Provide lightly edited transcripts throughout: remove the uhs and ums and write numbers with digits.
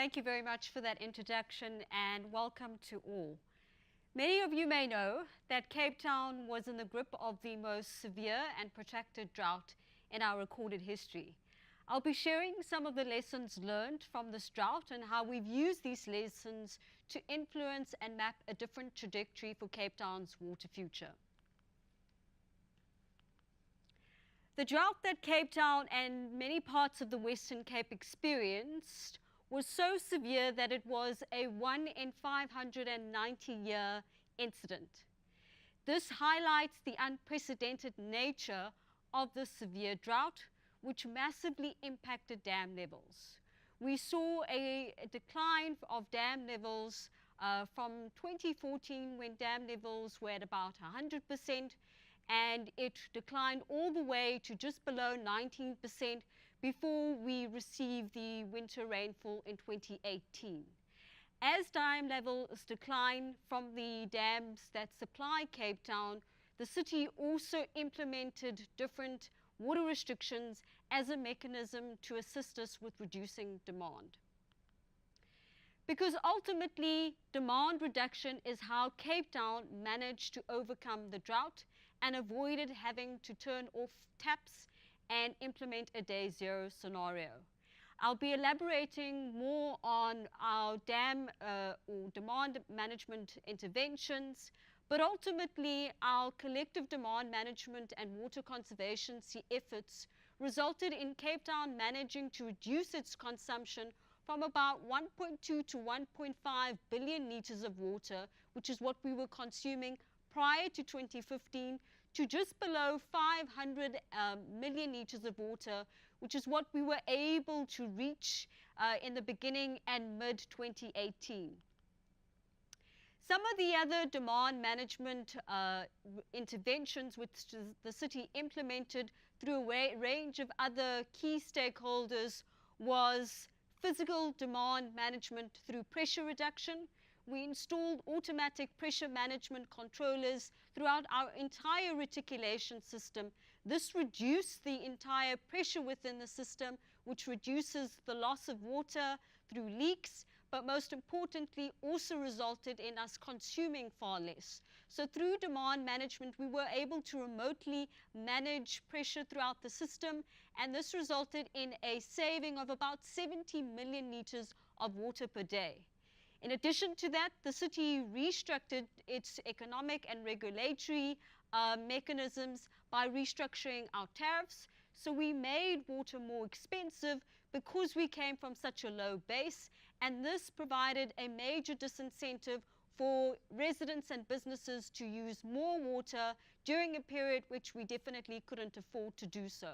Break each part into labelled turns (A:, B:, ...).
A: Thank you very much for that introduction and welcome to all. Many of you may know that Cape Town was in the grip of the most severe and protracted drought in our recorded history. I'll be sharing some of the lessons learned from this drought and how we've used these lessons to influence and map a different trajectory for Cape Town's water future. The drought that Cape Town and many parts of the Western Cape experienced was so severe that it was a 1 in 590-year incident. This highlights the unprecedented nature of the severe drought, which massively impacted dam levels. We saw a decline of dam levels from 2014, when dam levels were at about 100%, and it declined all the way to just below 19% before we received the winter rainfall in 2018. As dam levels decline from the dams that supply Cape Town, the city also implemented different water restrictions as a mechanism to assist us with reducing demand. Because ultimately, demand reduction is how Cape Town managed to overcome the drought and avoided having to turn off taps and implement a day zero scenario. I'll be elaborating more on our dam or demand management interventions, but ultimately our collective demand management and water conservation efforts resulted in Cape Town managing to reduce its consumption from about 1.2 to 1.5 billion litres of water, which is what we were consuming prior to 2015, to just below 500 million litres of water, which is what we were able to reach in the beginning and mid-2018. Some of the other demand management interventions which the city implemented through a range of other key stakeholders was physical demand management through pressure reduction. We installed automatic pressure management controllers throughout our entire reticulation system. This reduced the entire pressure within the system, which reduces the loss of water through leaks, but most importantly also resulted in us consuming far less. So through demand management, we were able to remotely manage pressure throughout the system, and this resulted in a saving of about 70 million litres of water per day. In addition to that, the city restructured its economic and regulatory mechanisms by restructuring our tariffs. So we made water more expensive because we came from such a low base, and this provided a major disincentive for residents and businesses to use more water during a period which we definitely couldn't afford to do so.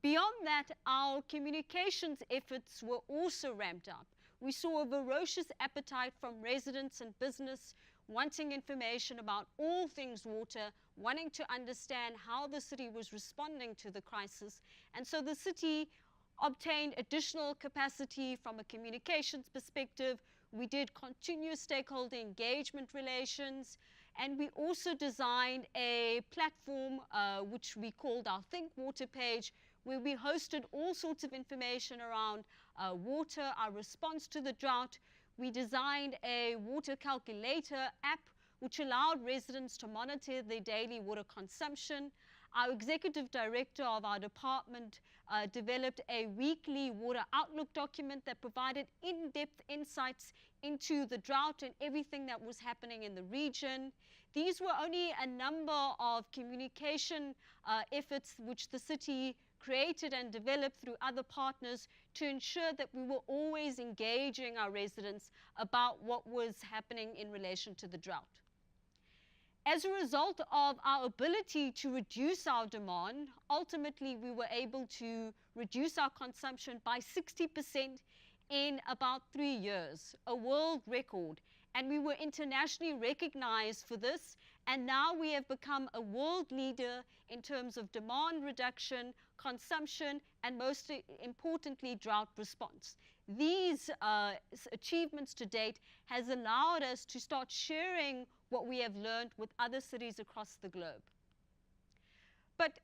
A: Beyond that, our communications efforts were also ramped up. We saw a voracious appetite from residents and business wanting information about all things water, wanting to understand how the city was responding to the crisis. And so the city obtained additional capacity from a communications perspective. We did continuous stakeholder engagement relations, and we also designed a platform which we called our Think Water page, where we hosted all sorts of information around water, our response to the drought. We designed a water calculator app which allowed residents to monitor their daily water consumption. Our executive director of our department developed a weekly water outlook document that provided in-depth insights into the drought and everything that was happening in the region. These were only a number of communication efforts which the city created and developed through other partners to ensure that we were always engaging our residents about what was happening in relation to the drought. As a result of our ability to reduce our demand, ultimately we were able to reduce our consumption by 60% in about 3 years, a world record. And we were internationally recognized for this, and now we have become a world leader in terms of demand reduction, consumption, and most importantly, drought response. These achievements to date has allowed us to start sharing what we have learned with other cities across the globe. But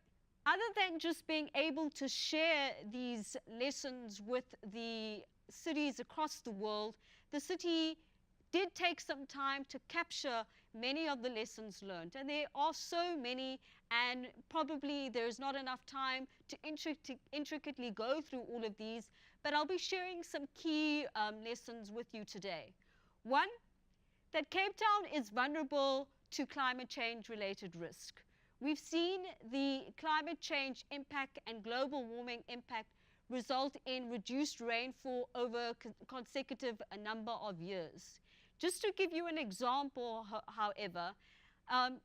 A: other than just being able to share these lessons with the cities across the world, the city did take some time to capture many of the lessons learned. And there are so many, and probably there's not enough time to intricately go through all of these, but I'll be sharing some key lessons with you today. One, that Cape Town is vulnerable to climate change related risk. We've seen the climate change impact and global warming impact result in reduced rainfall over consecutive a number of years. Just to give you an example, however,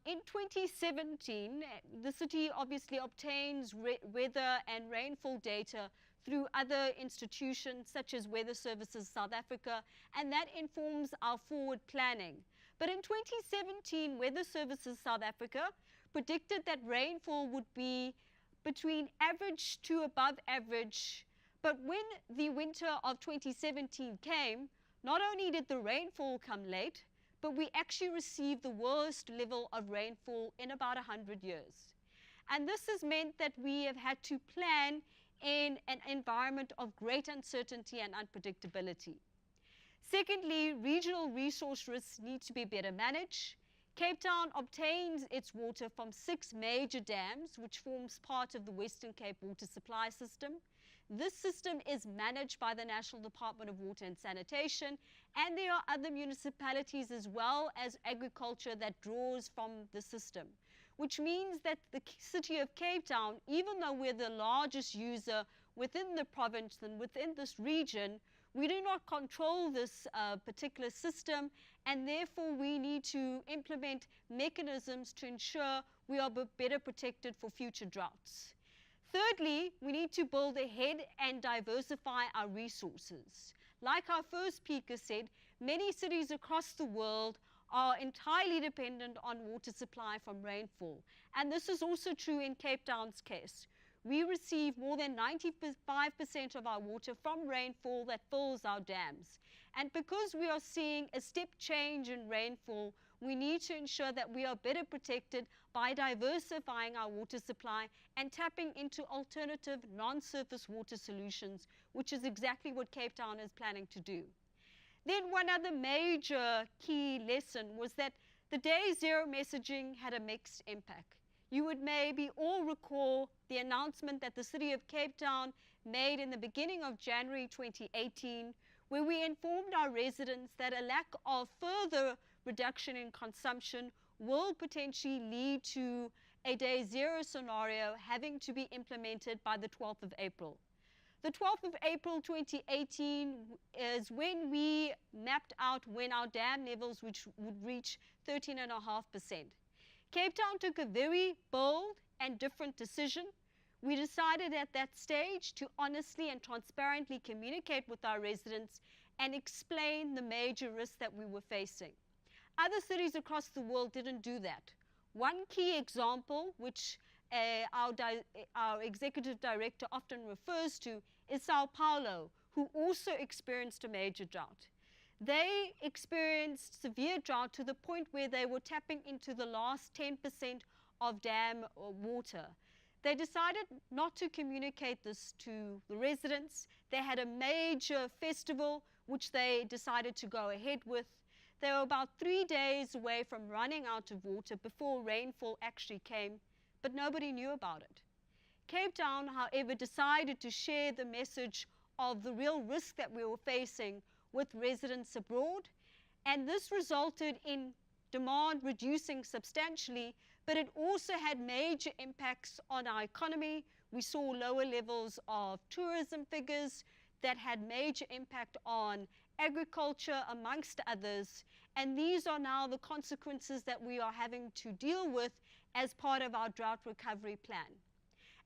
A: in 2017, the city obviously obtains weather and rainfall data through other institutions such as Weather Services South Africa, and that informs our forward planning. But in 2017, Weather Services South Africa predicted that rainfall would be between average to above average. But when the winter of 2017 came, not only did the rainfall come late, but we actually received the worst level of rainfall in about 100 years. And this has meant that we have had to plan in an environment of great uncertainty and unpredictability. Secondly, regional resource risks need to be better managed. Cape Town obtains its water from 6 major dams, which forms part of the Western Cape water supply system. This system is managed by the National Department of Water and Sanitation, and there are other municipalities as well as agriculture that draws from the system, which means that the city of Cape Town, even though we're the largest user within the province and within this region, we do not control this particular system, and therefore we need to implement mechanisms to ensure we are better protected for future droughts. Thirdly, we need to build ahead and diversify our resources. Like our first speaker said, many cities across the world are entirely dependent on water supply from rainfall. And this is also true in Cape Town's case. We receive more than 95% of our water from rainfall that fills our dams. And because we are seeing a step change in rainfall, we need to ensure that we are better protected by diversifying our water supply and tapping into alternative non-surface water solutions, which is exactly what Cape Town is planning to do. Then one other major key lesson was that the day zero messaging had a mixed impact. You would maybe all recall the announcement that the city of Cape Town made in the beginning of January 2018, where we informed our residents that a lack of further reduction in consumption will potentially lead to a day zero scenario having to be implemented by the 12th of April. The 12th of April 2018 is when we mapped out when our dam levels would reach 13.5%. Cape Town took a very bold and different decision. We decided at that stage to honestly and transparently communicate with our residents and explain the major risks that we were facing. Other cities across the world didn't do that. One key example, which our executive director often refers to, is Sao Paulo, who also experienced a major drought. They experienced severe drought to the point where they were tapping into the last 10% of dam water. They decided not to communicate this to the residents. They had a major festival, which they decided to go ahead with. They were about 3 days away from running out of water before rainfall actually came, but nobody knew about it. Cape Town, however, decided to share the message of the real risk that we were facing with residents abroad, and this resulted in demand reducing substantially, but it also had major impacts on our economy. We saw lower levels of tourism figures that had major impact on agriculture, amongst others, and these are now the consequences that we are having to deal with as part of our drought recovery plan.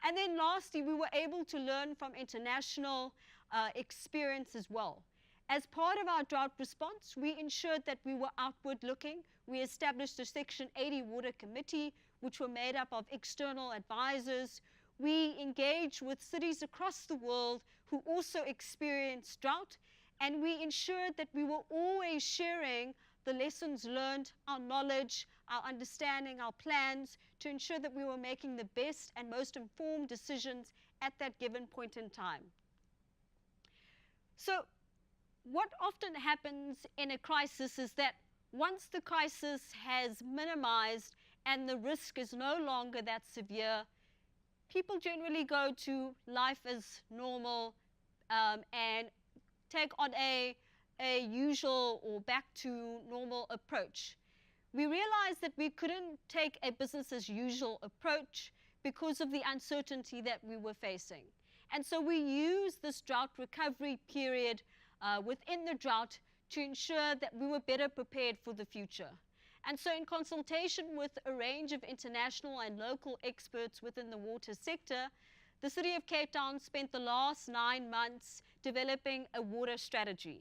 A: And then lastly, we were able to learn from international experience as well. As part of our drought response, we ensured that we were outward looking. We established a Section 80 Water Committee, which were made up of external advisors. We engaged with cities across the world who also experienced drought, and we ensured that we were always sharing the lessons learned, our knowledge, our understanding, our plans, to ensure that we were making the best and most informed decisions at that given point in time. So what often happens in a crisis is that once the crisis has minimized and the risk is no longer that severe, people generally go to life as normal and take on a usual or back to normal approach. We realized that we couldn't take a business as usual approach because of the uncertainty that we were facing. And so we used this drought recovery period within the drought to ensure that we were better prepared for the future. And so in consultation with a range of international and local experts within the water sector, the City of Cape Town spent the last 9 months developing a water strategy.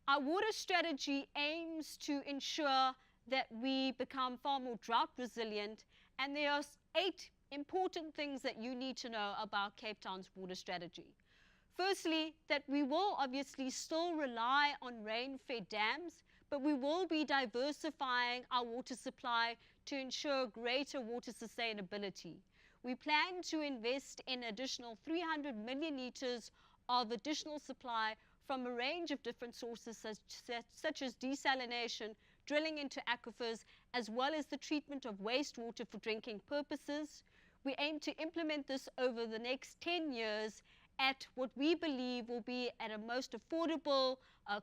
A: Our water strategy aims to ensure that we become far more drought resilient, and there are 8 important things that you need to know about Cape Town's water strategy. Firstly, that we will obviously still rely on rain-fed dams, but we will be diversifying our water supply to ensure greater water sustainability. We plan to invest in additional 300 million litres of additional supply from a range of different sources such as desalination, drilling into aquifers, as well as the treatment of wastewater for drinking purposes. We aim to implement this over the next 10 years at what we believe will be at a most affordable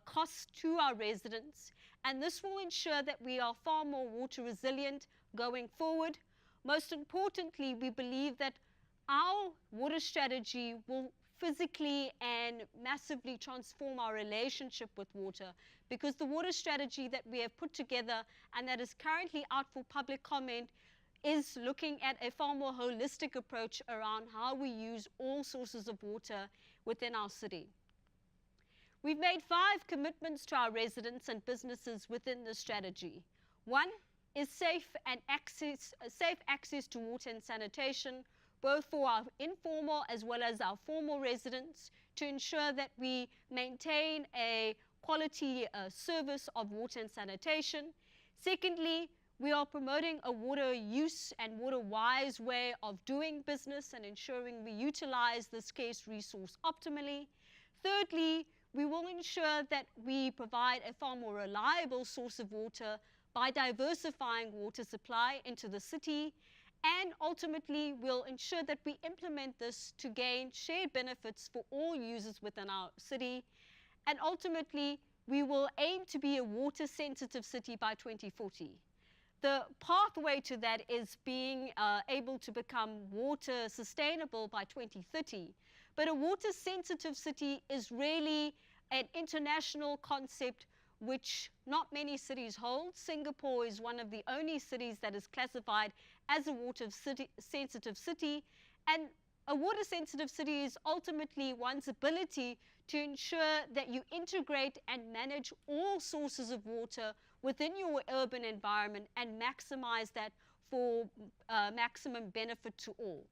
A: cost to our residents. And this will ensure that we are far more water resilient going forward. Most importantly, we believe that our water strategy will physically and massively transform our relationship with water, because the water strategy that we have put together and that is currently out for public comment is looking at a far more holistic approach around how we use all sources of water within our city. We've made 5 commitments to our residents and businesses within the strategy. 1 is safe access to water and sanitation, both for our informal as well as our formal residents, to ensure that we maintain a quality service of water and sanitation. Secondly, we are promoting a water use and water wise way of doing business and ensuring we utilize this scarce resource optimally. Thirdly, we will ensure that we provide a far more reliable source of water by diversifying water supply into the city. And ultimately, we'll ensure that we implement this to gain shared benefits for all users within our city. And ultimately, we will aim to be a water-sensitive city by 2040. The pathway to that is being able to become water sustainable by 2030. But a water-sensitive city is really an international concept which not many cities hold. Singapore is one of the only cities that is classified as a water-sensitive city. And a water-sensitive city is ultimately one's ability to ensure that you integrate and manage all sources of water within your urban environment and maximize that for maximum benefit to all.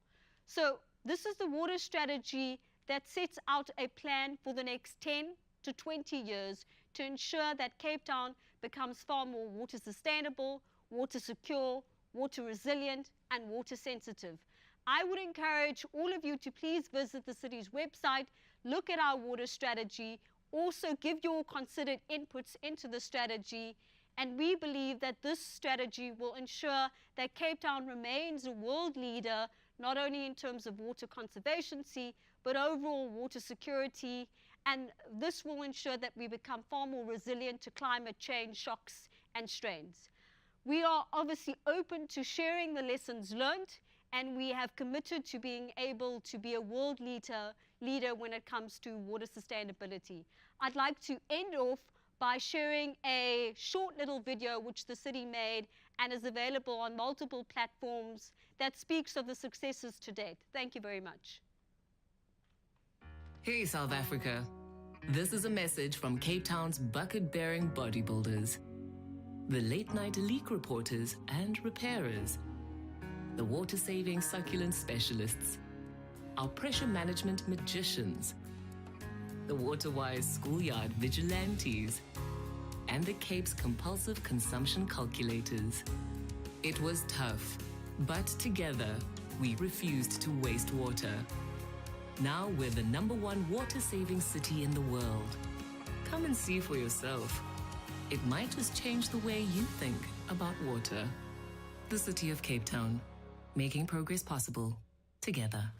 A: So this is the water strategy that sets out a plan for the next 10 to 20 years to ensure that Cape Town becomes far more water sustainable, water secure, water resilient, and water sensitive. I would encourage all of you to please visit the city's website, look at our water strategy, also give your considered inputs into the strategy, and we believe that this strategy will ensure that Cape Town remains a world leader, not only in terms of water conservancy, but overall water security. And this will ensure that we become far more resilient to climate change shocks and strains. We are obviously open to sharing the lessons learned, and we have committed to being able to be a world leader when it comes to water sustainability. I'd like to end off by sharing a short little video which the city made and is available on multiple platforms that speaks of the successes to date. Thank you very much.
B: Hey, South Africa. This is a message from Cape Town's bucket-bearing bodybuilders, the late-night leak reporters and repairers, the water-saving succulent specialists, our pressure management magicians, the water-wise schoolyard vigilantes, and the Cape's compulsive consumption calculators. It was tough, but together, we refused to waste water. Now we're the #1 water-saving city in the world. Come and see for yourself. It might just change the way you think about water. The City of Cape Town, making progress possible together.